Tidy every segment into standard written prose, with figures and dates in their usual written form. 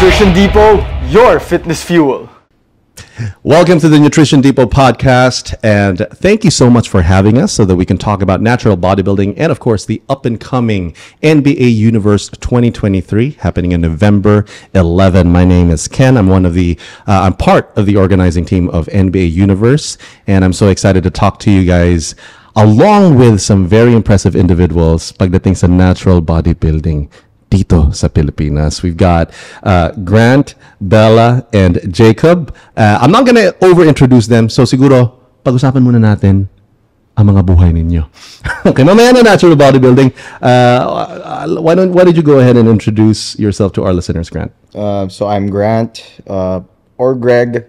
Nutrition Depot, your fitness fuel. Welcome to the Nutrition Depot podcast, and thank you so much for having us so that we can talk about natural bodybuilding and, of course, the up-and-coming NBA Universe 2023 happening in November 11. My name is Ken. I'm part of the organizing team of NBA Universe, and I'm so excited to talk to you guys along with some very impressive individuals pagdating sa natural bodybuilding dito sa Pilipinas. We've got Grant, Bella, and Jacob. I'm not gonna over-introduce them, so siguro pag-usapan muna natin ang mga buhay ninyo. Okay, mamaya na natural bodybuilding. Why don't you go ahead and introduce yourself to our listeners, Grant? So I'm Grant, or Greg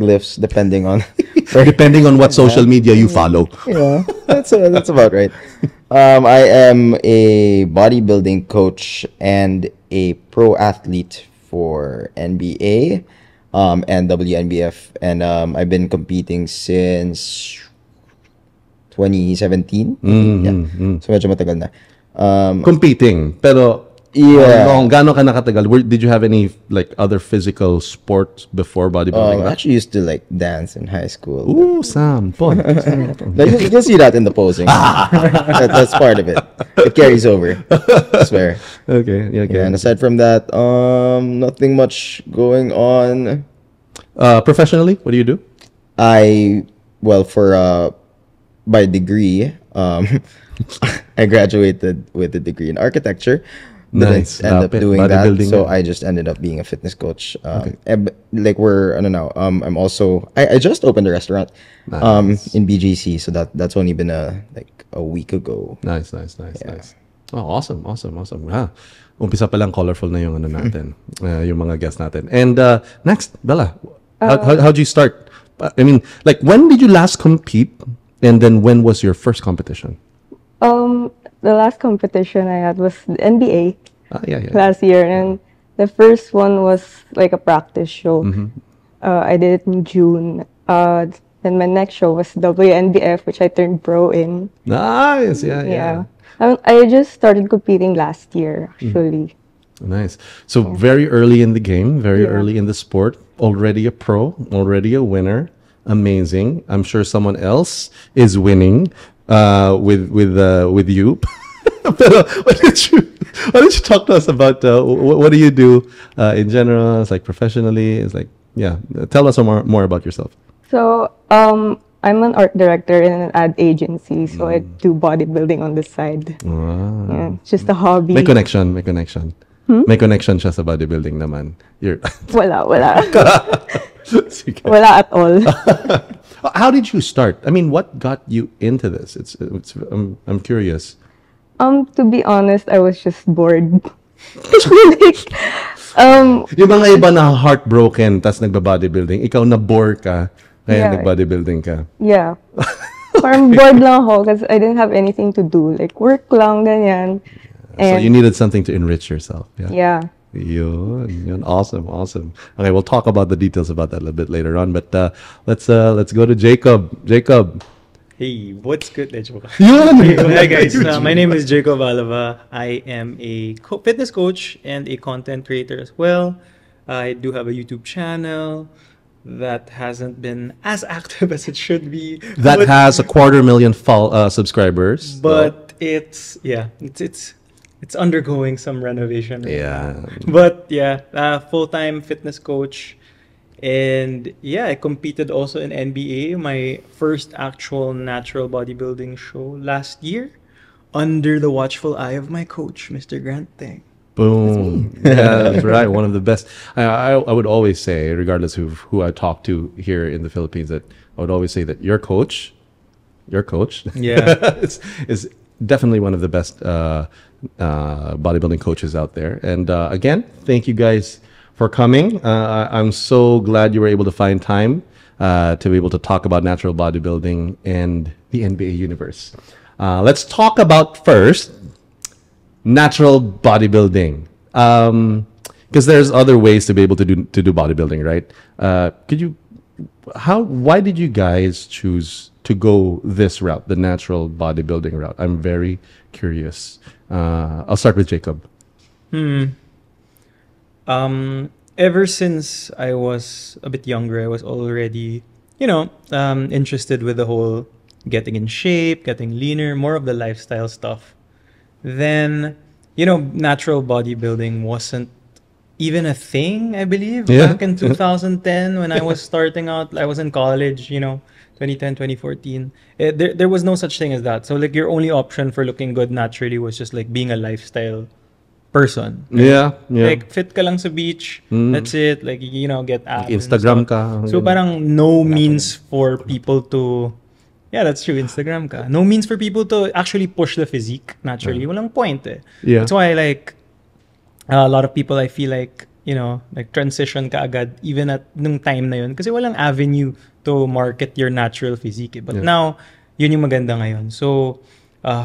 Lifts, depending on what social media you follow. Yeah, that's about right. I am a bodybuilding coach and a pro athlete for NBA and WNBF, and I've been competing since 2017. So medyo matagal na. Competing, pero gaano ka nakatagal? Did you have any like other physical sports before bodybuilding? I actually used to like dance in high school. Ooh, Sampon. Like, you can see that in the posing. That's part of it. It carries over. I swear. Okay. And aside from that, nothing much going on. Professionally, what do you do? By degree, I graduated with a degree in architecture. Nice. Didn't end up doing that, so I just ended up being a fitness coach. I'm also I just opened a restaurant in BGC, so that's only been a week ago. Nice. Oh, awesome. Wow. Umpisa pa lang colorful na yung ano natin, yung mga guests natin. And next, Bella, how'd you start? I mean, like, when did you last compete, and then when was your first competition? The last competition I had was the NBA yeah. last year, and the first one was like a practice show. I did it in June. Then my next show was WNBF, which I turned pro in. Nice, yeah. I just started competing last year, actually. Nice. So very early in the game, very early in the sport, already a pro, already a winner. Amazing. I'm sure someone else is winning with you. Pero why don't you talk to us about what do you do in general? It's like professionally. It's like tell us more about yourself. So I'm an art director in an ad agency, so I do bodybuilding on the side. Wow. Yeah, it's just a hobby. May connection. May connection siya sa bodybuilding naman. Wala. Sige. Wala at all. How did you start? I mean, what got you into this? I'm curious. To be honest, I was just bored. Yung mga iba na heartbroken tas nagba-bodybuilding, ikaw na bore ka kaya nag-bodybuilding ka. Yeah. Parang bored lang ako because I didn't have anything to do. Like work lang, ganyan. So you needed something to enrich yourself. Yeah. Yun. Awesome. Okay, we'll talk about the details about that a little bit later on. But let's go to Jacob. Jacob. Hey, what's good? Yun! Hi guys, my name is Jacob Alava. I am a fitness coach and a content creator as well. I do have a YouTube channel that hasn't been as active as it should be. That has 250,000 subscribers. But it's undergoing some renovation. Right now. But full-time fitness coach. And I competed also in NBA, my first actual natural bodybuilding show last year, under the watchful eye of my coach, Mr. Grant Teng. Boom. Yeah, that's right. One of the best. I would always say, regardless of who I talk to here in the Philippines, that I would always say that your coach, is definitely one of the best bodybuilding coaches out there. And again, thank you guys for coming. I'm so glad you were able to find time to be able to talk about natural bodybuilding and the NBA universe. Let's talk about first natural bodybuilding, because there's other ways to be able to do bodybuilding, right? Why did you guys choose to go this route, the natural bodybuilding route? I'm very curious. I'll start with Jacob. Ever since I was a bit younger, I was already, interested with the whole getting in shape, getting leaner, more of the lifestyle stuff. Then, natural bodybuilding wasn't even a thing, I believe, Yeah. back in 2010 when I was starting out. I was in college, 2010, 2014. There was no such thing as that. So, like, your only option for looking good naturally was just, like, being a lifestyle person. Yeah, yeah. Like, fit ka lang sa beach, that's it. Like, get abs and Instagram stuff. ka. So, parang no means for people to... Yeah, that's true. Instagram ka. No means for people to actually push the physique naturally. Walang point eh. Yeah. That's why, like, a lot of people, I feel like, like transition ka agad even at nung time na yun. Kasi walang avenue to market your natural physique eh. But now, yun yung maganda ngayon. So,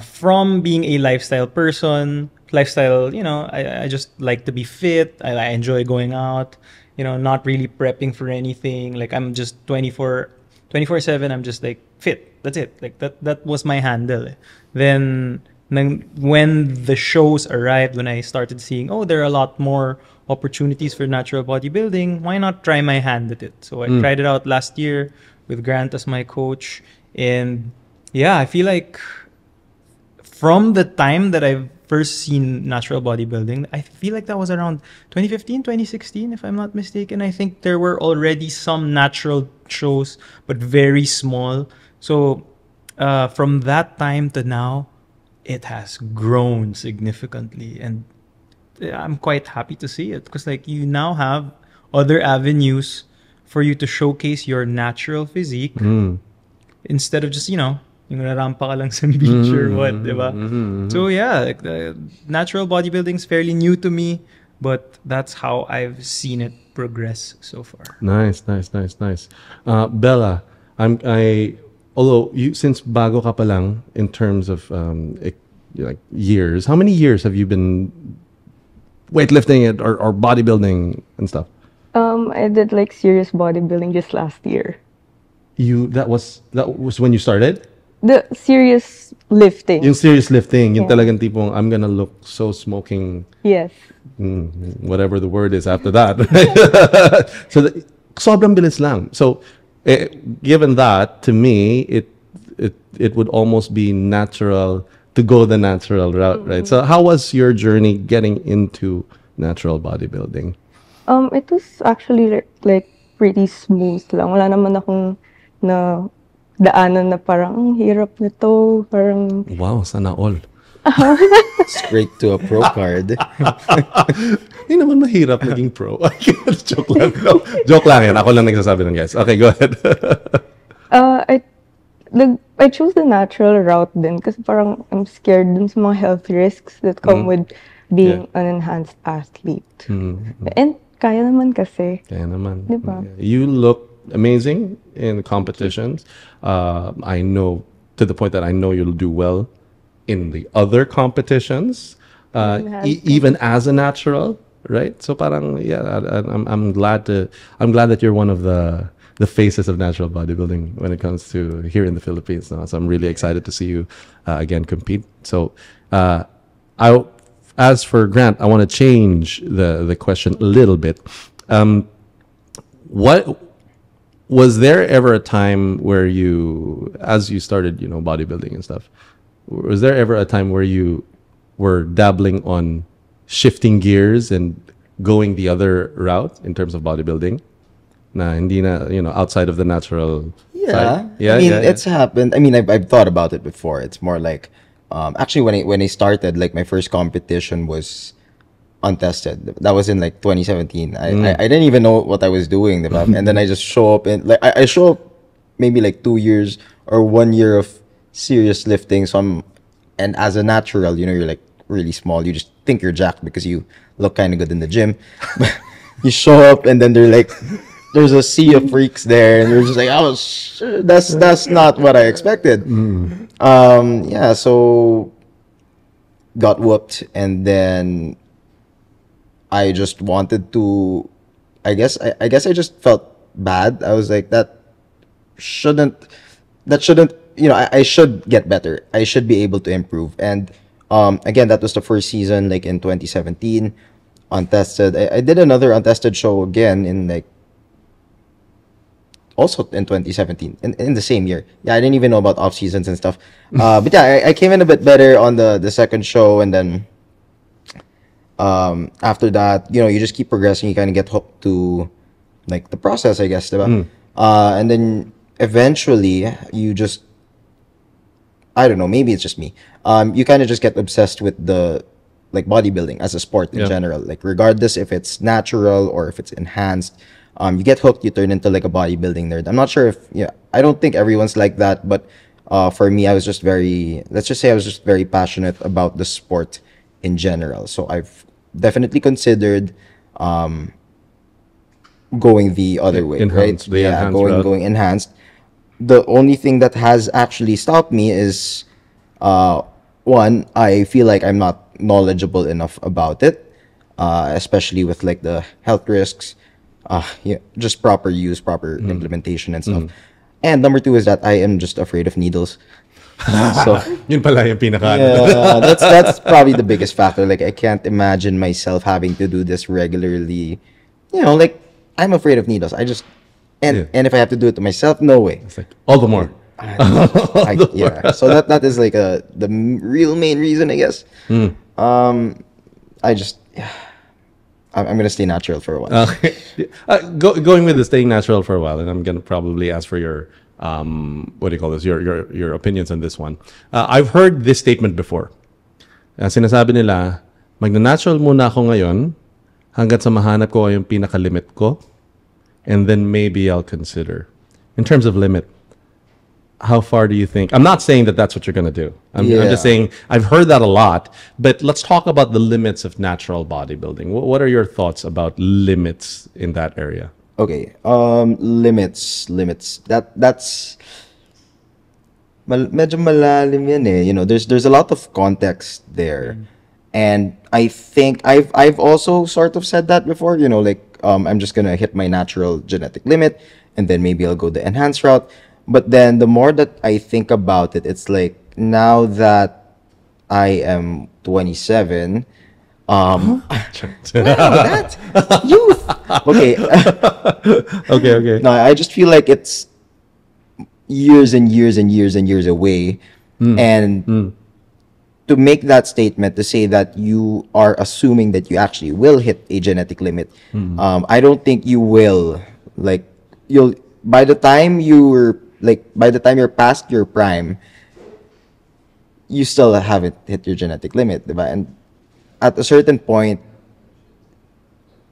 from being a lifestyle person, I just like to be fit. I enjoy going out, not really prepping for anything. Like, I'm just 24/7, I'm just like fit. That's it. Like that was my handle. Eh. Then when the shows arrived, when I started seeing, there are a lot more opportunities for natural bodybuilding, why not try my hand at it? So I tried it out last year with Grant as my coach. And yeah, I feel like from the time that I've first seen natural bodybuilding, I feel like that was around 2015, 2016, if I'm not mistaken. I think there were already some natural shows, but very small. So from that time to now, it has grown significantly. And I'm quite happy to see it because like you now have other avenues for you to showcase your natural physique instead of just, yung narampa ka lang sa beach or what, diba? So yeah, like, natural bodybuilding is fairly new to me, but that's how I've seen it progress so far. Nice. Bella, although you since bago ka pa lang in terms of like years, how many years have you been weightlifting or bodybuilding and stuff? I did like serious bodybuilding just last year. That was when you started? The serious lifting. Yung serious lifting, yung talagang tipong I'm gonna look so smoking. Yes. Whatever the word is after that. So sobrang bilis lang. So given that, to me, it would almost be natural to go the natural route, right? So how was your journey getting into natural bodybuilding? It was actually like pretty smooth lang. Wala naman akong na daanan na parang ang hirap nito, parang Wow, sana all. Straight to a pro card. Hindi naman mahirap maging pro. Joke lang. No. Joke lang yan. Ako lang nagsasabi ng guys. Okay, go ahead. I chose the natural route din kasi parang I'm scared dun sa mga health risks that come with being an enhanced athlete. And kaya naman kasi. Kaya naman. Diba? You look amazing in competitions. I know, to the point that I know you'll do well in the other competitions, even as a natural, right? So parang, I'm glad that you're one of the faces of natural bodybuilding when it comes to here in the Philippines now. So I'm really excited to see you again compete. So as for Grant, I want to change the question a little bit. What was there ever a time where you, as you started, bodybuilding and stuff, was there ever a time where you were dabbling on shifting gears and going the other route in terms of bodybuilding? Na hindi na, outside of the natural side? Yeah. It's happened. I mean, I've thought about it before. It's more like, actually when I started, like my first competition was untested. That was in like 2017. I didn't even know what I was doing, and then I just show up and like I show up maybe like 2 years or 1 year of serious lifting. So and as a natural, you're like really small. You just think you're jacked because you look kind of good in the gym. You show up and then they're like, there's a sea of freaks there, and you're just like, oh, that's not what I expected. So got whooped, and then I just wanted to, I guess I just felt bad. I was like, that shouldn't, I should get better. I should be able to improve. And again, that was the first season, like in 2017. untested. I did another untested show again in like also in 2017 in the same year. Yeah, I didn't even know about off seasons and stuff. But yeah, I came in a bit better on the second show, and then after that, you just keep progressing. You kind of get hooked to like the process, I guess, diba? And then eventually you just, I don't know, maybe it's just me. You kind of just get obsessed with the like bodybuilding as a sport in general. Like regardless if it's natural or if it's enhanced, you get hooked. You turn into like a bodybuilding nerd. I'm not sure if I don't think everyone's like that, but for me, I was just let's just say I was just very passionate about the sport in general. So I've definitely considered going the other way, Enhanced, right? enhanced route. Going enhanced. The only thing that has actually stopped me is one, I feel like I'm not knowledgeable enough about it, especially with like the health risks, just proper use, proper implementation and stuff. And number two is that I am just afraid of needles. So Yun pala yung pinaka. that's probably the biggest factor. Like I can't imagine myself having to do this regularly. Like I'm afraid of needles. I just and if I have to do it to myself, no way. It's like all the more. So that is like the real main reason, I guess. I just I'm gonna stay natural for a while. Okay. Going with the staying natural for a while, and I'm gonna probably ask for your what do you call this? Your opinions on this one. I've heard this statement before. Sinasabi nila, magna-natural muna ako ngayon hanggat sa mahanap ko yung pinaka-limit ko, and then maybe I'll consider. In terms of limit, how far do you think? I'm not saying that that's what you're going to do. I'm just saying I've heard that a lot. But let's talk about the limits of natural bodybuilding. What are your thoughts about limits in that area? Okay, limits. That's medyo malalim yan eh. There's a lot of context there, and I think I've also sort of said that before. Like I'm just gonna hit my natural genetic limit, and then maybe I'll go the enhanced route. But then the more that I think about it, it's like now that I am 27, wow, that youth. Okay. Okay. No, I just feel like it's years and years and years and years away, and to make that statement, to say that you are assuming that you actually will hit a genetic limit, I don't think you will. Like by the time you're past your prime, you still haven't hit your genetic limit, diba? And at a certain point,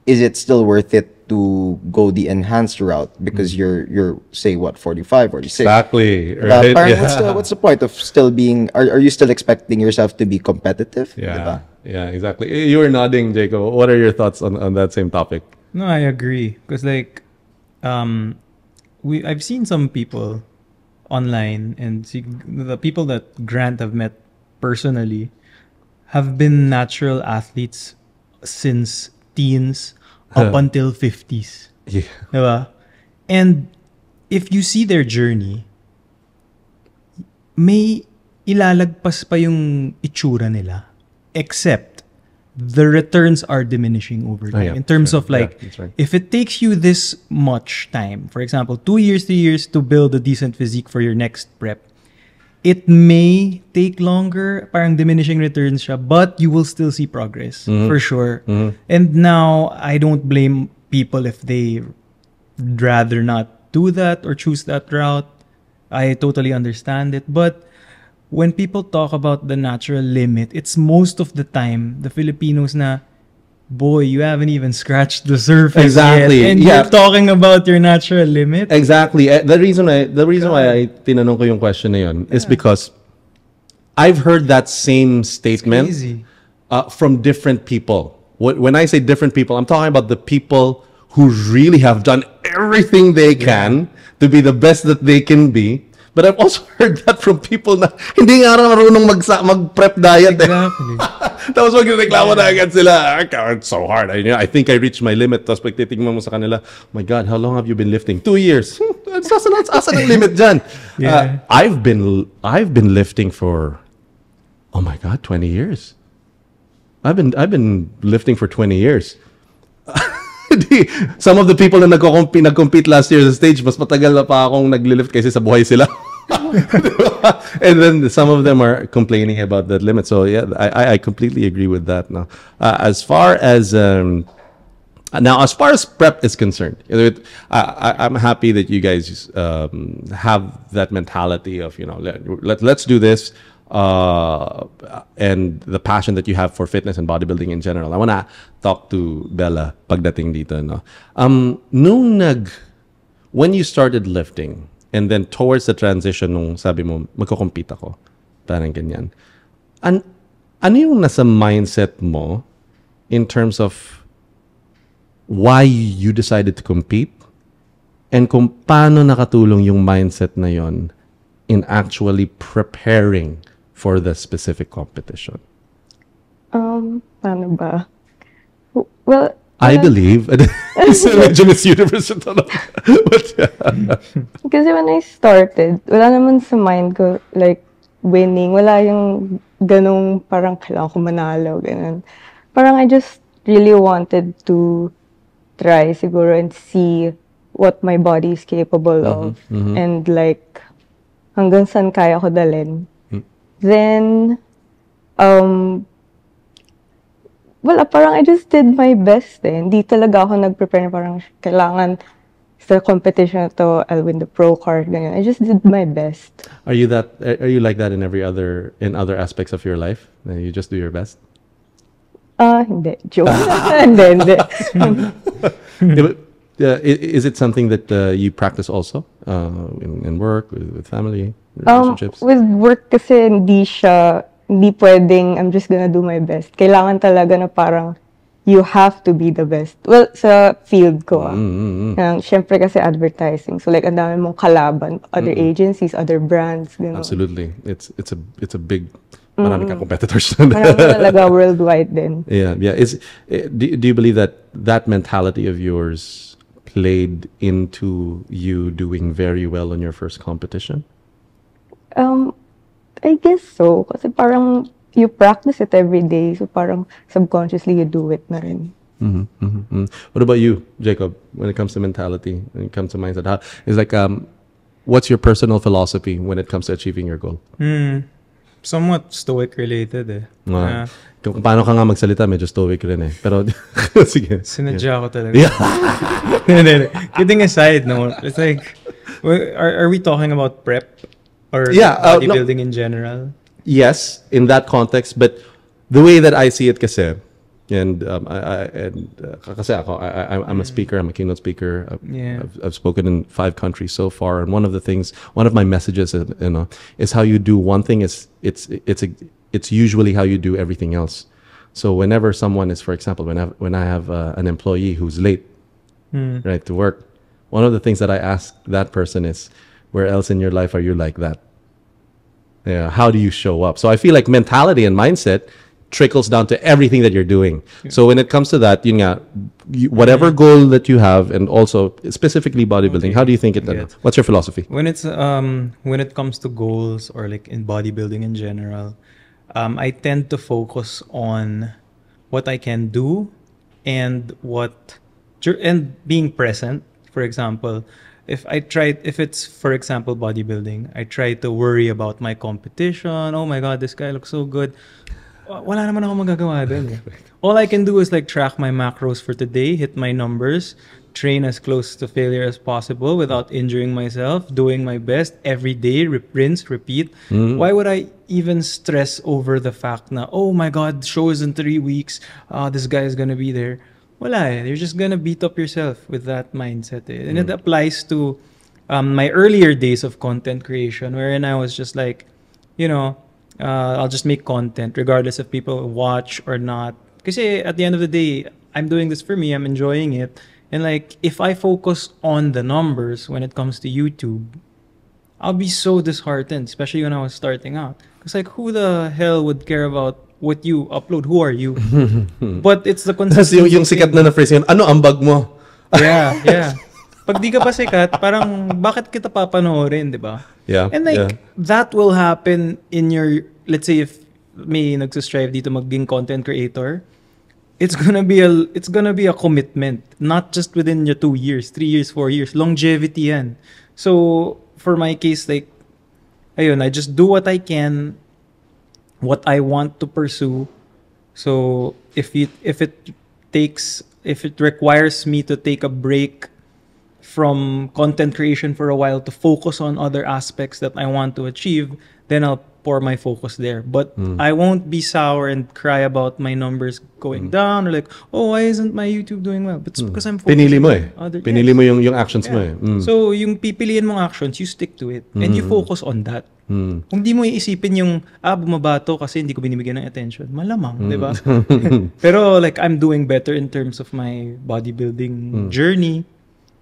is it still worth it to go the enhanced route because you're say what 45, 46? Exactly. Right? Parang what's the point of still being? Are you still expecting yourself to be competitive? Yeah. Diba? Yeah. Exactly. You were nodding, Jacob. What are your thoughts on that same topic? No, I agree. Because like, I've seen some people online, and the people that Grant have met personally have been natural athletes since teens up until 50s. Yeah. Diba? And if you see their journey, may ilalagpas pa yung itsura nila, except the returns are diminishing over time. In terms of like, if it takes you this much time, for example, 2 years, 3 years to build a decent physique for your next prep, it may take longer, parang diminishing returns siya, but you will still see progress, for sure. And now, I don't blame people if they rather not do that or choose that route. I totally understand it. But when people talk about the natural limit, it's most of the time the Filipinos na, boy, you haven't even scratched the surface Exactly. yet, and you're talking about your natural limit. Exactly. The reason why I tinanong ko yung question na yun is because I've heard that same statement from different people. When I say different people, I'm talking about the people who really have done everything they can to be the best that they can be. But I've also heard that from people na hindi nga marunong mag-prep diet. Exactly. Tapos magreklamo na agad sila. It's so hard. I think I reached my limit. Tapos pag titignan mo sa kanila, oh my God, how long have you been lifting? 2 years. Asan ang limit dyan? I've been lifting for, oh my God, 20 years. I've been lifting for 20 years. Some of the people na nag-compete last year sa stage, mas matagal na pa akong naglilift kasi sa buhay sila. And then some of them are complaining about that limit. So yeah, I completely agree with that. Now, as far as prep is concerned, I'm happy that you guys have that mentality of, you know, let's do this. And the passion that you have for fitness and bodybuilding in general. I want to talk to Bella pagdating dito, no? When you started lifting and then towards the transition nung sabi mo, magko-compete ako, parang ganyan. Ano yung nasa mindset mo in terms of why you decided to compete and kung paano nakatulong yung mindset na yon in actually preparing for the specific competition? Paano ba? Well, I believe. Medyo Miss Universe ito, no? But yeah. kasi when I started, wala naman sa mind ko, like, winning. Wala yung ganong parang kailangan ko manalo, ganun. Parang I just really wanted to try siguro and see what my body is capable of. And like, hanggang saan kaya ko dalhin. Then, wala, parang I just did my best eh. Hindi talaga ako nag-prepare na parang kailangan sa competition to I'll win the pro card. Ganyan. I just did my best. Are you like that in in other aspects of your life? You just do your best? Hindi. Joke. Hindi. Is it something that you practice also in work, with family, relationships? With work kasi hindi pwedeng I'm just gonna do my best. Kailangan talaga na parang you have to be the best. Well, sa field ko. Syempre kasi advertising. So like, ang dami mong kalaban. Other agencies, other brands. Gano'n. Absolutely. It's a big... Marami ka competitors. Marami talaga worldwide din. Yeah. Do you believe that mentality of yours played into you doing very well on your first competition? I guess so. Kasi parang you practice it every day. So parang subconsciously you do it na rin. What about you, Jacob, when it comes to mentality, when it comes to mindset? It's like, what's your personal philosophy when it comes to achieving your goal? Somewhat stoic related eh. Kung paano ka nga magsalita, medyo stoic rin eh. Pero, sige. Sinadya ko talaga. Yeah. Kidding aside, no, it's like, are we talking about prep? Or bodybuilding in general? Yes, in that context. But the way that I see it kasi, kasi ako, I'm a speaker, I'm a keynote speaker. I've spoken in 5 countries so far. And one of my messages, is how you do one thing it's usually how you do everything else. So whenever someone is, for example, when I have an employee who's late, right, to work, one of the things that I ask that person is, where else in your life are you like that? Yeah, how do you show up? So I feel like mentality and mindset trickles down to everything that you're doing. So when it comes to that, whatever goal that you have, and also specifically bodybuilding, how do you think it? What's your philosophy? When it comes to goals or like in bodybuilding in general, I tend to focus on what I can do and being present. For example, if it's, for example, bodybuilding, I try to worry about my competition. Oh my God, this guy looks so good. Wala naman ako magagawa din. All I can do is like track my macros for today, hit my numbers, train as close to failure as possible without injuring myself, doing my best every day, rinse, repeat. Why would I even stress over the fact na, oh my God, show is in 3 weeks, this guy is gonna be there? Wala eh. You're just gonna beat up yourself with that mindset eh. And it applies to my earlier days of content creation, wherein I was just like, I'll just make content regardless if people watch or not. Because at the end of the day, I'm doing this for me. I'm enjoying it. And like, if I focus on the numbers when it comes to YouTube, I'll be so disheartened, especially when I was starting out. Because like, who the hell would care about what you upload? Who are you? But it's the consistency. Yung sikat na phrase yun, ano ang bag mo? Yeah. Pag di ka pa sikat, parang bakit kita papanoorin, di ba? Yeah. And like, that will happen in your, let's say if may nagsistrive dito maging content creator, it's gonna be a commitment, not just within your 2 years, 3 years, 4 years. Longevity yan. So for my case, like, ayun, I just do what I can, what I want to pursue. So if it requires me to take a break from content creation for a while to focus on other aspects that I want to achieve, then I'll pour my focus there. But I won't be sour and cry about my numbers going down, or like, oh, why isn't my YouTube doing well? But it's because I'm focusing Pinili mo on other. Pinili mo yung actions mo eh. So yung pipiliin mong actions, you stick to it and you focus on that. Kung di mo iisipin yung bumaba to kasi hindi ko binibigyan ng attention, malamang, di ba? Pero like I'm doing better in terms of my bodybuilding journey.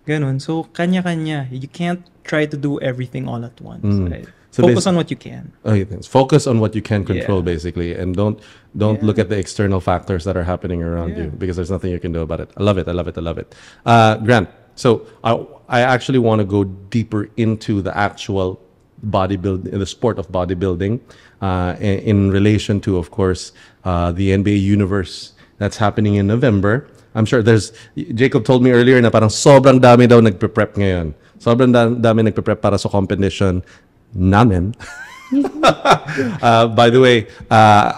Ganun. So kanya-kanya. You can't try to do everything all at once. Right? So focus on what you can. Focus on what you can control, basically, and don't look at the external factors that are happening around you, because there's nothing you can do about it. I love it. Grant, so I actually want to go deeper into the actual the sport of bodybuilding, in relation to, of course, the NBA universe that's happening in November. I'm sure Jacob told me earlier na parang sobrang dami daw nagpe-prep ngayon. Sobrang dami nagpe-prep para sa competition namin. By the way,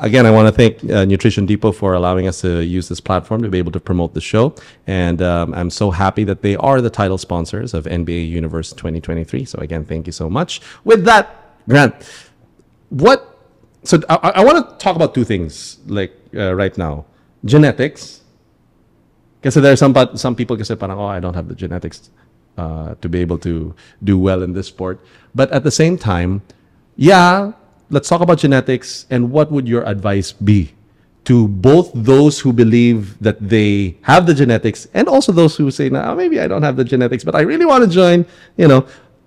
again, I want to thank Nutrition Depot for allowing us to use this platform to be able to promote the show. And I'm so happy that they are the title sponsors of NBA Universe 2023. So again, thank you so much. With that, Grant, I want to talk about two things right now. Genetics. Kasi there are some people kasi parang, I don't have the genetics to be able to do well in this sport. But at the same time, let's talk about genetics, and what would your advice be to both those who believe that they have the genetics and also those who say, maybe I don't have the genetics, but I really want to join,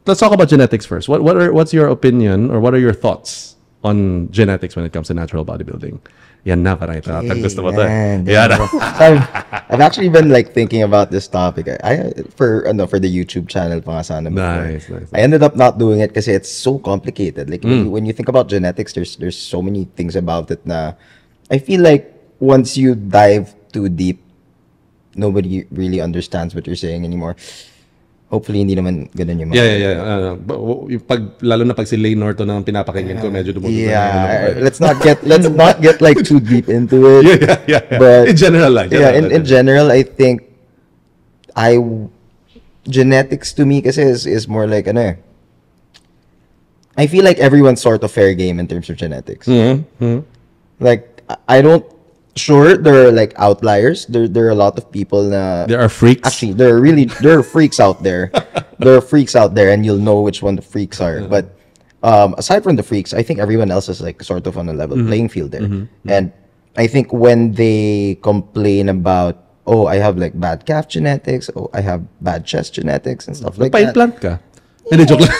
Let's talk about genetics first. What's your opinion, or what are your thoughts on genetics when it comes to natural bodybuilding? Yan na, parang ito. Gusto mo to. I've actually been thinking about this topic. For the YouTube channel pa nga sana. Nice. I ended up not doing it because it's so complicated. When you think about genetics, there's so many things about it na I feel like once you dive too deep, nobody really understands what you're saying anymore. Hopefully, hindi naman ganun yung lalo na pag si Lane Norton ang pinapakinggan ko, medyo dumudod na. Let's not get too deep into it. But in general, in general, I think genetics to me kasi is more like I feel like everyone's sort of fair game in terms of genetics. Like I don't. Sure, there are outliers. There are a lot of people. There are freaks. Actually, there are freaks out there. There are freaks out there, and you'll know which one the freaks are. But aside from the freaks, I think everyone else is sort of on a level playing field there. And I think when they complain about, I have bad calf genetics, I have bad chest genetics and stuff like that. Pa-implant ka? Hindi, joke lang.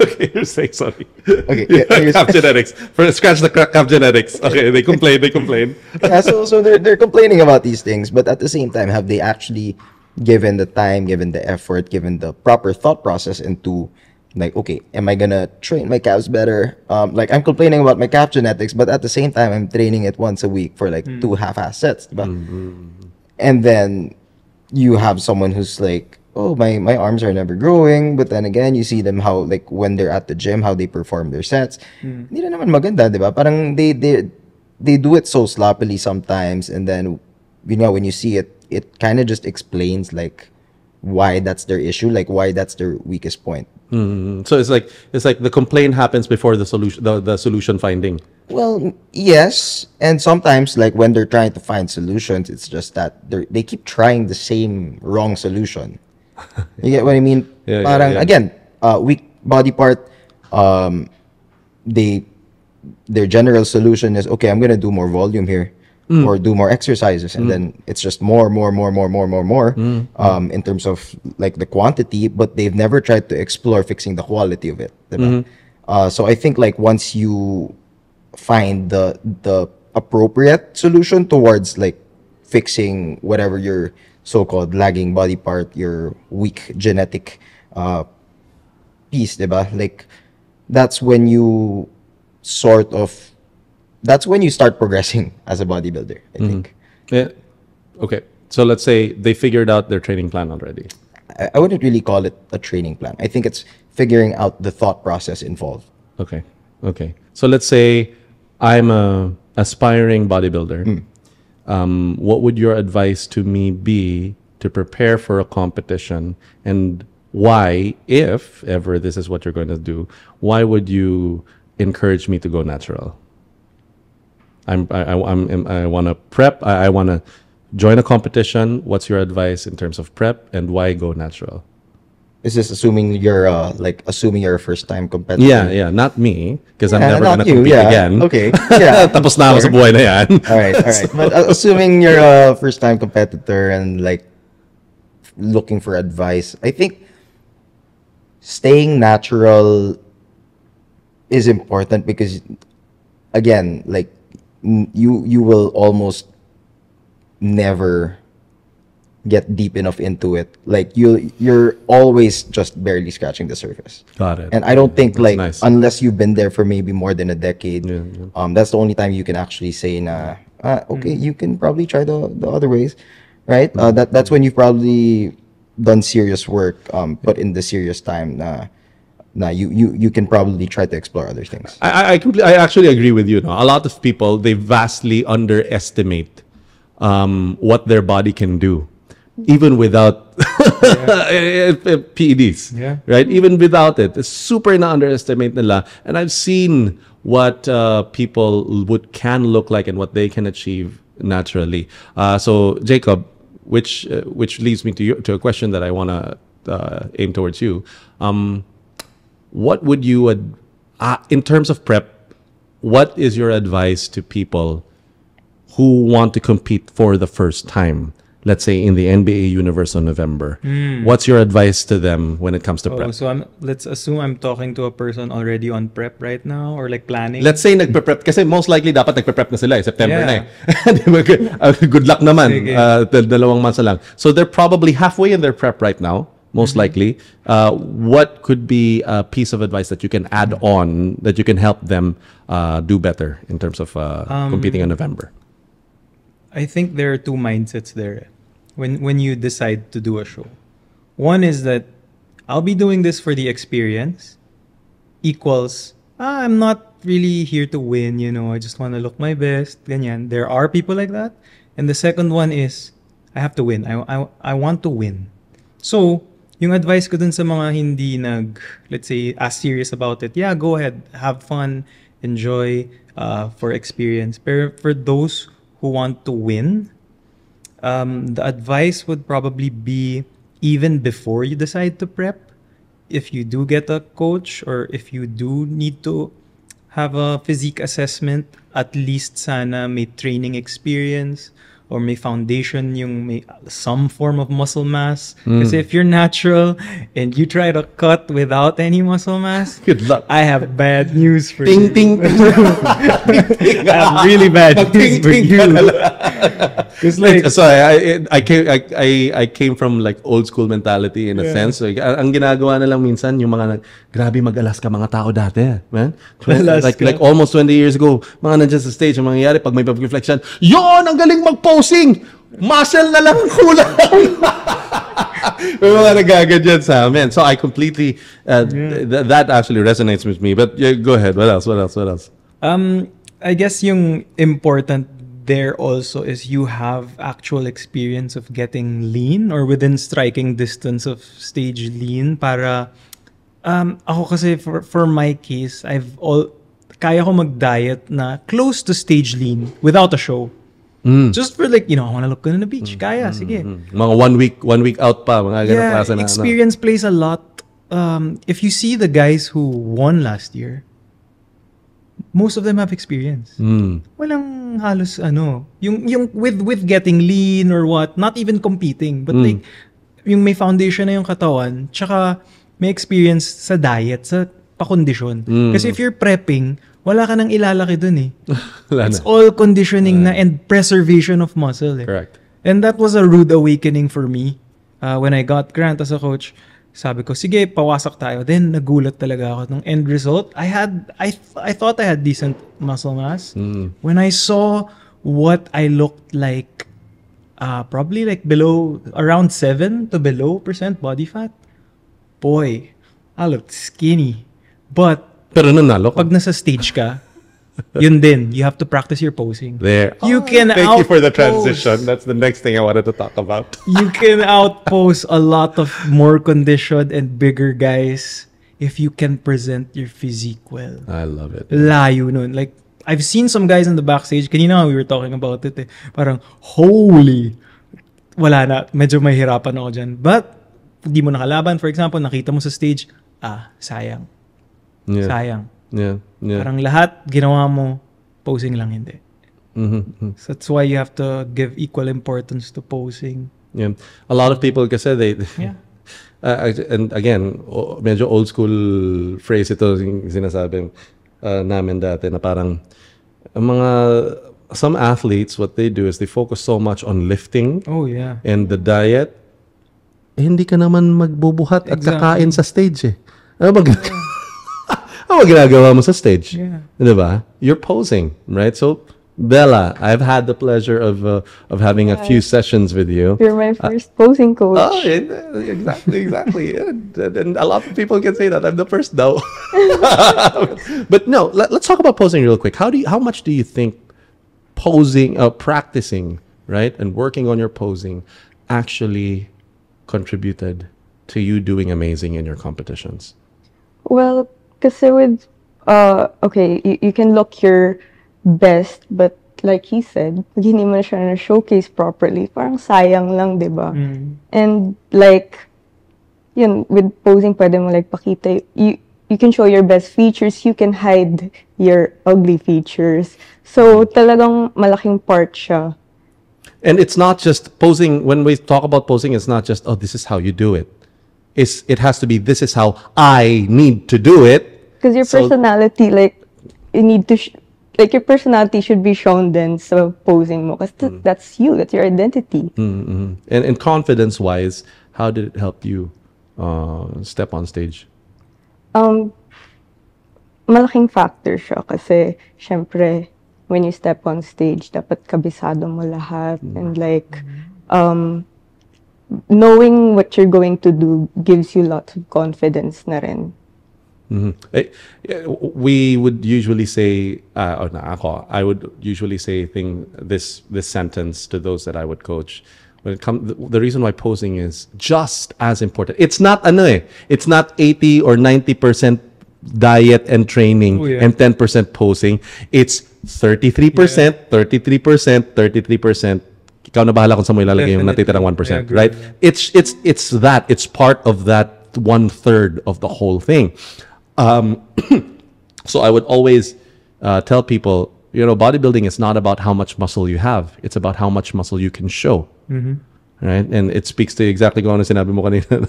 Okay, you're saying sorry. Okay, calf genetics. Scratch the calf genetics. Okay, they complain. So they're complaining about these things, but at the same time, have they actually given the time, given the effort, given the proper thought process into okay, am I gonna train my calves better? I'm complaining about my calf genetics, but at the same time, I'm training it once a week for 2 half-ass sets. And then you have someone who's my arms are never growing, but then again, you see them how when they're at the gym, how they perform their sets. Hindi na naman maganda, diba? Parang they do it so sloppily sometimes, and then when you see it, it kind of just explains why that's their issue, why that's their weakest point. So it's like the complaint happens before the solution, the solution finding. Well, yes, and sometimes when they're trying to find solutions, it's just that they keep trying the same wrong solution. You get what I mean? Again, weak body part, their general solution is, okay, I'm gonna do more volume here, or do more exercises, and then it's just more in terms of the quantity, but they've never tried to explore fixing the quality of it. So I think once you find the appropriate solution towards fixing whatever your so-called lagging body part, your weak genetic piece, diba? That's when you that's when you start progressing as a bodybuilder, I think. Yeah. Okay. So let's say they figured out their training plan already. I wouldn't really call it a training plan. I think it's figuring out the thought process involved. Okay. Okay. So let's say I'm a aspiring bodybuilder. What would your advice to me be to prepare for a competition, and why, if ever this is what you're going to do, why would you encourage me to go natural? I want to prep. I want to join a competition. What's your advice in terms of prep, and why go natural? Is this assuming you're assuming you're a first time competitor? Yeah, not me, because I'm Yeah, never not gonna you, compete yeah. again. Okay. Yeah. Tapos na ako sa buhay na yan. All right. But assuming you're a first time competitor and like looking for advice, I think staying natural is important because, again, like you will almost never get deep enough into it. Like you're always just barely scratching the surface. Got it. And I don't think That's like nice. unless you've been there for maybe more than a decade, Yeah. that's the only time you can actually say okay, you can probably try the other ways, right? That's when you've probably done serious work, put in the serious time. You can probably try to explore other things. I actually agree with you. No? A lot of people, they vastly underestimate what their body can do, even without PEDs. Yeah. Right? Even without it, it's super na-underestimate nila. And I've seen what people can look like and what they can achieve naturally. So Jacob, which leads me to a question that I want to aim towards you. What would you, in terms of prep, what is your advice to people who want to compete for the first time? Let's say in the NBA universe in November. What's your advice to them when it comes to prep? So let's assume I'm talking to a person already on prep right now or like planning. Let's say nagpe-prep, kasi most likely dapat nagpe-prep na sila September Yeah. na eh. Di ba? Good luck naman. Sige. Dalawang months na lang. So they're probably halfway in their prep right now, most likely. What could be a piece of advice that you can add on that you can help them do better in terms of competing in November? I think there are two mindsets there when you decide to do a show. One is that I'll be doing this for the experience equals I'm not really here to win, I just want to look my best, ganyan. There are people like that. And the second one is I have to win. I want to win. So, yung advice ko dun sa mga hindi let's say, as serious about it, yeah, go ahead, have fun, enjoy for experience. But for those who want to win, the advice would probably be even before you decide to prep, if you do get a coach or if you do need to have a physique assessment, at least sana may training experience or may foundation, may some form of muscle mass. Because if you're natural and you try to cut without any muscle mass, Good luck. I have bad news for Ting, you. ting, ting. I have really bad news for Ting, ting you. ka na It's like, Sorry, I came from like old school mentality in a sense. So, ang ginagawa na lang minsan yung mga grabe mag-Alaska mga tao dati, man. Alaska. Like almost 20 years ago, mga nandiyan sa stage, ang mangyayari pag may reflection, yon ang galing mag-posing! Muscle na lang ang kulang! May mga nagaganyan sa amin. So I completely, that actually resonates with me. But go ahead, what else? I guess yung important there also is you have actual experience of getting lean or within striking distance of stage lean para ako kasi for my case kaya ko mag-diet na close to stage lean without a show. Just for like, I want to look good on the beach. Kaya, sige. Mga one week out pa, mga ganang klase na. Experience plays a lot. If you see the guys who won last year, most of them have experience. Walang halos yung with getting lean or what, not even competing, but like yung may foundation na yung katawan, tsaka may experience sa diet, sa pakondisyon. Kasi if you're prepping, wala ka nang ilalaki dun eh. It's all conditioning na and preservation of muscle eh. Correct. And that was a rude awakening for me when I got Grant as a coach. sabi ko, sige, pawasak tayo. Then, nagulat talaga ako. Nung end result, I thought I had decent muscle mass. When I saw what I looked like, probably like around 7 to below percent body fat, boy, I looked skinny. But, Pero nanalo ka. pag nasa stage ka, yun din, you have to practice your posing. There. You can Thank you for the outpose. transition. That's the next thing I wanted to talk about. You can outpose a lot of more conditioned and bigger guys if you can present your physique well. I love it. Layo nun. Like, I've seen some guys in the backstage. Kanina we were talking about it. Parang, holy, wala na. Medyo mahirapan ako dyan. But, di mo nakalaban. For example, nakita mo sa stage, sayang. Yeah. Sayang. Yeah. Yeah. Parang lahat ginawa mo, posing lang hindi. Mm-hmm. So that's why you have to give equal importance to posing. Yeah. A lot of people kasi they Yeah. and again, medyo old school phrase ito yung sinasabi namin dati na parang some athletes, what they do is they focus so much on lifting Oh, yeah. and the diet, hindi ka naman magbubuhat at Exactly. kakain sa stage eh. Ano ginagawa mo sa stage? Yeah. Diba? You're posing, right? So, Bella, I've had the pleasure of having a few sessions with you. You're my first posing coach. Oh, exactly. And a lot of people can say that. I'm the first though. But no, let's talk about posing real quick. How much do you think posing, practicing, right, and working on your posing actually contributed to you doing amazing in your competitions? Well, kasi with, okay, you can look your best, but like he said, pag hindi mo na siya na-showcase properly, parang sayang lang, di ba? And like, yun, with posing, pwede mo like pakita, you can show your best features, you can hide your ugly features. So, talagang malaking part siya. And it's not just posing. When we talk about posing, it's not just, oh, this is how you do it. It has to be, this is how I need to do it. Because your personality, like, you need to, like, your personality should be shown then sa posing mo. Because that's you, that's your identity. Mm-hmm. And confidence-wise, how did it help you step on stage? Malaking factor siya kasi, syempre, when you step on stage, dapat kabisado mo lahat. And like, knowing what you're going to do gives you lots of confidence na rin. We would usually say, I would usually say this sentence to those that I would coach. When it comes, the reason why posing is just as important. It's not it's not 80 or 90% diet and training and 10% posing. It's 33%, 33%, 33%. Ikaw na bahala kung saan mo ilalagay yung natitirang 1%, right? It's that. It's part of that 1/3 of the whole thing. So I would always tell people, bodybuilding is not about how much muscle you have. It's about how much muscle you can show. Right? And it speaks to exactly kung ano sinabi mo kanina.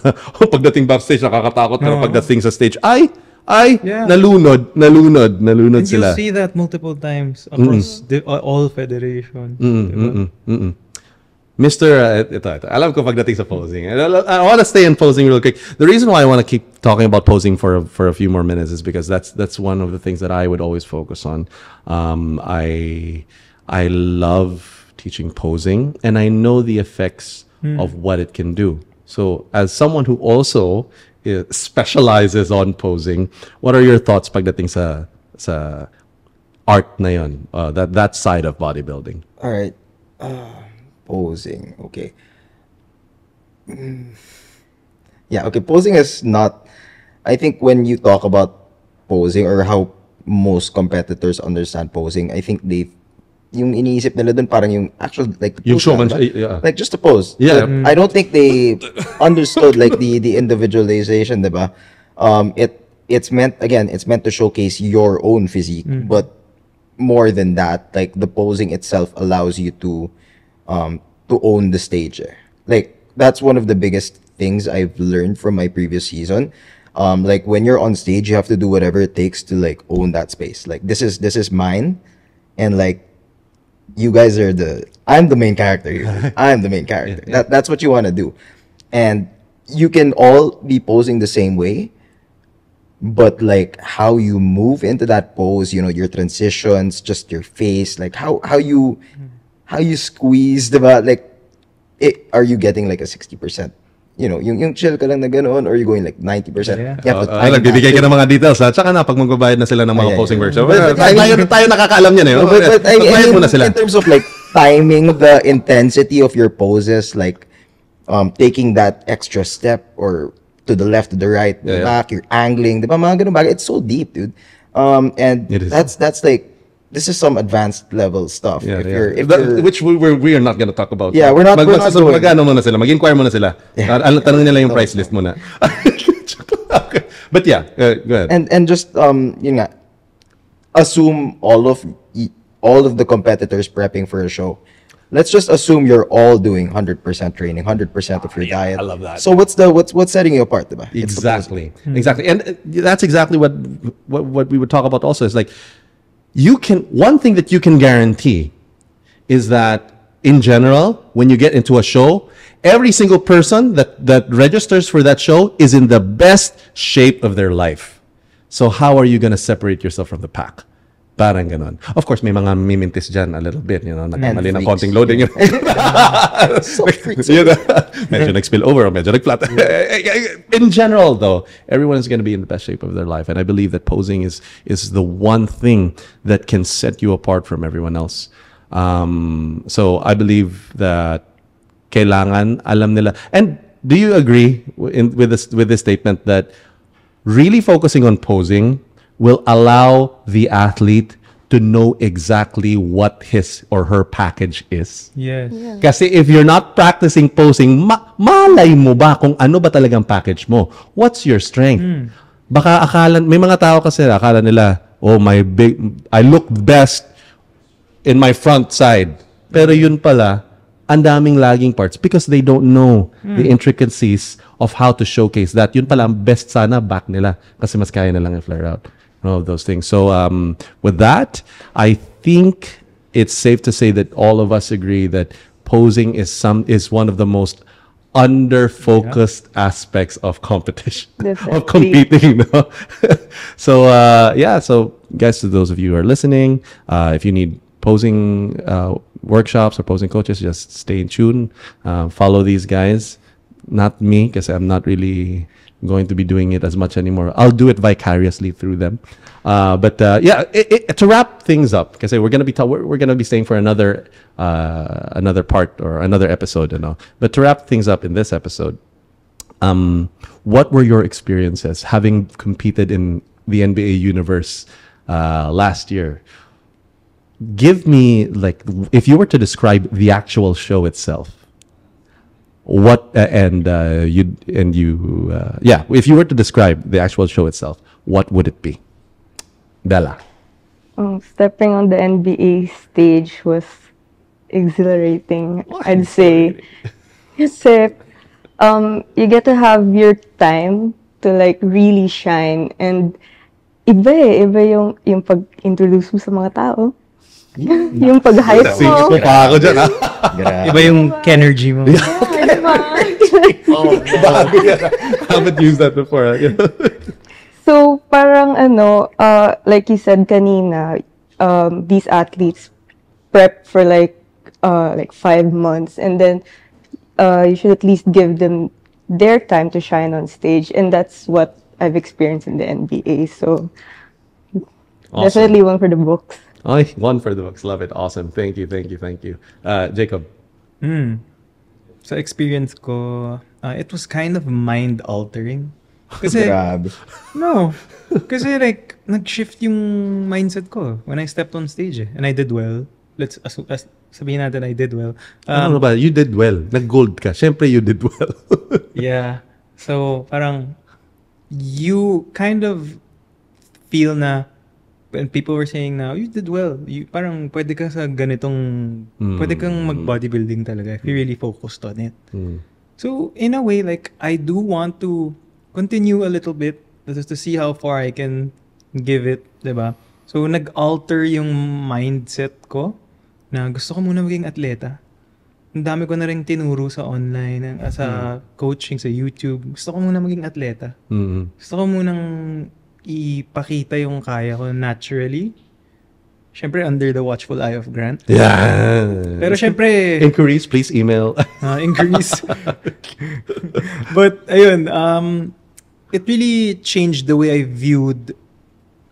Pagdating backstage, nakakatakot. Pero pagdating sa stage, nalunod And sila. you see that multiple times across all federations. Mr. Ito. Alam ko pagdating sa posing. I want to stay in posing real quick. The reason why I want to keep talking about posing for a few more minutes is because that's one of the things that I would always focus on. I love teaching posing, and I know the effects of what it can do. So, as someone who also specializes on posing, what are your thoughts pagdating sa art na yun, that side of bodybuilding? All right. Posing. Okay. Yeah, okay. Posing is not, I think when you talk about posing or how most competitors understand posing, I think yung iniisip nila dun parang yung actual, like, Yung pose lang, showmanship, ba? yeah. Like, just a pose. Yeah. But I don't think they understood, like, the individualization, diba? It's meant to showcase your own physique, but more than that, like, the posing itself allows you to own the stage. Like, that's one of the biggest things I've learned from my previous season. Like, when you're on stage, you have to do whatever it takes to, like, own that space. Like, this is mine, and, like, you guys are I'm the main character here. I'm the main character. That's what you want to do. And you can all be posing the same way, but like how you move into that pose, your transitions, just your face, like how you squeeze, diba? Like, are you getting like a 60%? Yung chill ka lang na ganoon, or you going like 90%? Yeah. You have to time Nagbibigay that. ka ng mga details, ha? Tsaka na, pag magbabayad na sila ng mga Yeah, posing yeah. workshop. But I mean- tayo nakakaalam yan, eh. No, but I Magbayad mean, muna sila. in terms of like timing the intensity of your poses, like taking that extra step or to the left, to the right, to the Yeah. back, you're angling, diba, mga ganun bagay. It's so deep, dude. And It is. that's like, this is some advanced level stuff. Yeah, if yeah. you're Which we are not going to talk about. Yeah, we're not going. Mag-ano muna sila, mag-inquire muna sila. Tanong nila yung price list muna. Okay. But yeah, go ahead. and just yun nga, assume all of the competitors prepping for a show. Let's just assume you're all doing 100% training, 100% of your diet. I love that. So what's setting you apart, diba? It's the posing. Exactly. And that's exactly what we would talk about also, is like, one thing that you can guarantee is that in general, when you get into a show, every single person that registers for that show is in the best shape of their life. So how are you going to separate yourself from the pack? Parang ganon. Of course, may mga mimintis dyan a little bit, nagkamali ng freaks. konting loading. So freaks. Medyo nag-spill over, medyo nag-flat. In general, though, everyone is going to be in the best shape of their life. And I believe that posing is the one thing that can set you apart from everyone else. So I believe that kailangan alam nila. And do you agree with this statement that really focusing on posing will allow the athlete to know exactly what his or her package is? Yes. Kasi if you're not practicing posing, malay mo ba kung ano ba talagang package mo? What's your strength? Baka may mga tao kasi akala nila, oh, I look best in my front side. Pero yun pala, ang daming lagging parts because they don't know the intricacies of how to showcase that. Yun pala, ang best sana back nila kasi mas kaya nilang i-flare out. All of those things. So with that, I think it's safe to say that all of us agree that posing is one of the most under-focused aspects of competition, of competing. No? So so guys, to those of you who are listening, if you need posing workshops or posing coaches, just stay in tune. Follow these guys, not me, because I'm not really going to be doing it as much anymore. I'll do it vicariously through them. But to wrap things up, because we're gonna be staying for another part or another episode, But to wrap things up in this episode, what were your experiences having competed in the NBA universe last year? Give me, like, if you were to describe the actual show itself. If you were to describe the actual show itself, what would it be? Bella. Stepping on the NBA stage was exhilarating, I'd say. Kasi you get to have your time to like really shine, and iba yung pag-introduce mo sa mga tao. Yung pag-hype mo. Pa ako dyan, ha? Iba yung energy mo. I haven't used that before. So, parang like you said kanina, these athletes prep for like 5 months, and then you should at least give them their time to shine on stage, and that's what I've experienced in the NBA. So, Awesome. Definitely one for the books. One for the books. Love it. Awesome. Thank you. Jacob. Sa experience ko, it was kind of mind-altering. Kasi, Grabe. no. Kasi like, nag-shift yung mindset ko when I stepped on stage. And I did well. Let's sabihin natin I did well. Ano ba? You did well. Nag-gold ka. Siyempre, you did well. Yeah. So, parang, you kind of feel na, when people were saying now, you did well. Parang pwede ka sa ganitong, pwede kang mag-bodybuilding talaga if you really focused on it. So, in a way, like, I do want to continue a little bit just to see how far I can give it, diba? So, nag-alter yung mindset ko na gusto ko muna maging atleta. ang dami ko na rin tinuro sa online, sa coaching, sa YouTube. Gusto ko muna maging atleta. Gusto ko munang ipakita yung kaya ko naturally. Siyempre, under the watchful eye of Grant. Yeah. Pero siyempre... Inquiries, please email. Inquiries. But, ayun, it really changed the way I viewed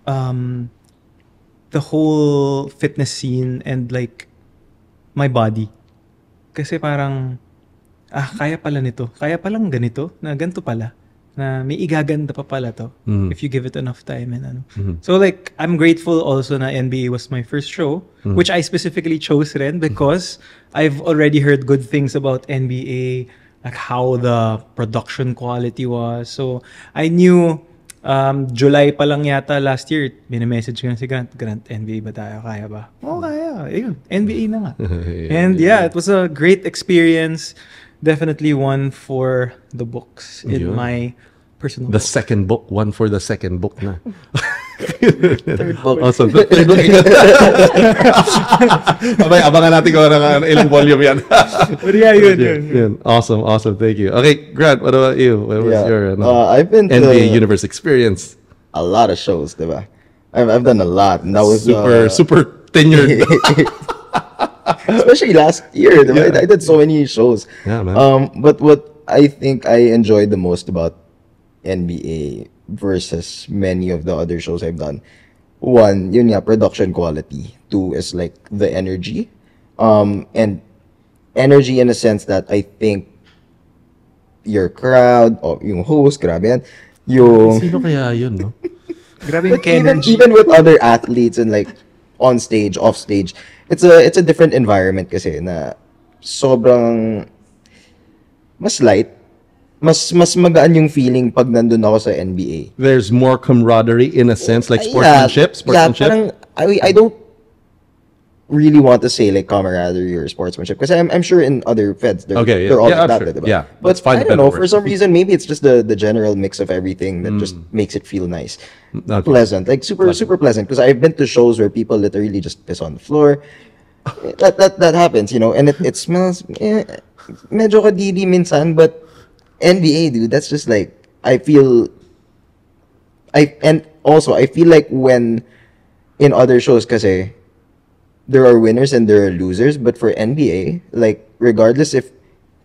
the whole fitness scene and like my body. Kasi parang, kaya pala nito. Kaya palang ganito, na ganito pala. Na may igaganda pa pala to if you give it enough time and ano. So like I'm grateful also na NBA was my first show, which I specifically chose rin because I've already heard good things about NBA, like how the production quality was. So I knew July pa lang yata last year, message ko na si Grant, NBA ba tayo? Kaya ba? Oo, kaya. Ayun, NBA na nga. And yeah, it was a great experience. Definitely one for the books in my personal The book. second book, one for the second book na. Third book. Awesome. Third book. Abay, abangan natin kung ilang volume yan. But yeah, yun. Yun. Awesome. Thank you. Okay, Grant, what about you? What was your I've been to NBA Universe experience? a lot of shows, diba? I've done a lot, and that was Super tenured. especially last year. Diba? I did so many shows. Yeah, man. But what I think I enjoyed the most about NBA versus many of the other shows I've done, one, yun nga, production quality. Two is like the energy. And energy in a sense that I think your crowd, or yung host, grabe yan, yung... Sino kaya yun, no? Grabe yung But even, energy. even with other athletes and like on stage, off stage, it's a different environment kasi na sobrang mas light, mas magaan yung feeling pag nandun ako sa NBA. There's more camaraderie in a sense, like sportsmanship. Yeah, parang I don't really want to say like camaraderie or sportsmanship because I'm sure in other feds they're all like that, sure. diba? Yeah, But let's find I a don't better know, word. for some reason maybe it's just the general mix of everything that just makes it feel nice. Okay. Pleasant, like super pleasant, because I've been to shows where people literally just piss on the floor. That happens, you know, and it smells medyo kadidi minsan, but NBA, dude, that's just like I feel like when in other shows kasi there are winners and there are losers, but for NBA, like regardless if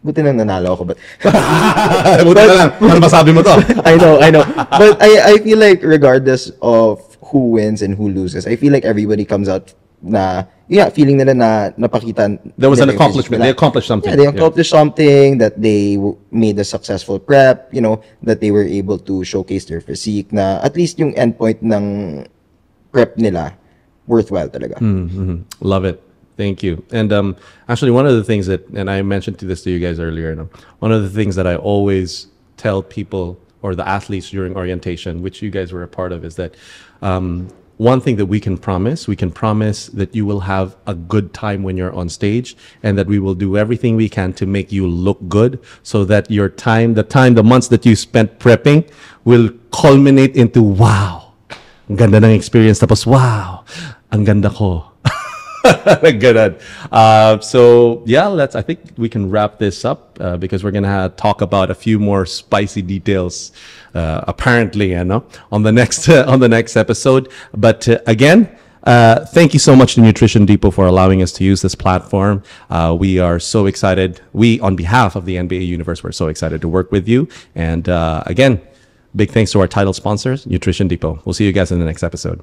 buti na nanalo ako, but Buti na lang. Ano masabi mo to? I know. But I feel like regardless of who wins and who loses, I feel like everybody comes out feeling nila na napakita. There was an nila yung accomplishment. physique They nila. accomplished something. Yeah, they accomplished something, that they made a successful prep, you know, that they were able to showcase their physique, na at least yung endpoint ng prep nila worthwhile talaga. Love it. Thank you. And actually, one of the things that, and I mentioned to you guys earlier, no? One of the things that I always tell people or the athletes during orientation, which you guys were a part of, is that one thing that we can promise that you will have a good time when you're on stage, and that we will do everything we can to make you look good, so that your time, the months that you spent prepping will culminate into, wow, ang ganda ng experience, tapos wow, ang ganda ko. Good. So yeah, I think we can wrap this up because we're gonna talk about a few more spicy details, apparently, on the next episode. But again, thank you so much to Nutrition Depot for allowing us to use this platform. We are so excited. We, on behalf of the NBA Universe, we're so excited to work with you. And again, big thanks to our title sponsors, Nutrition Depot. We'll see you guys in the next episode.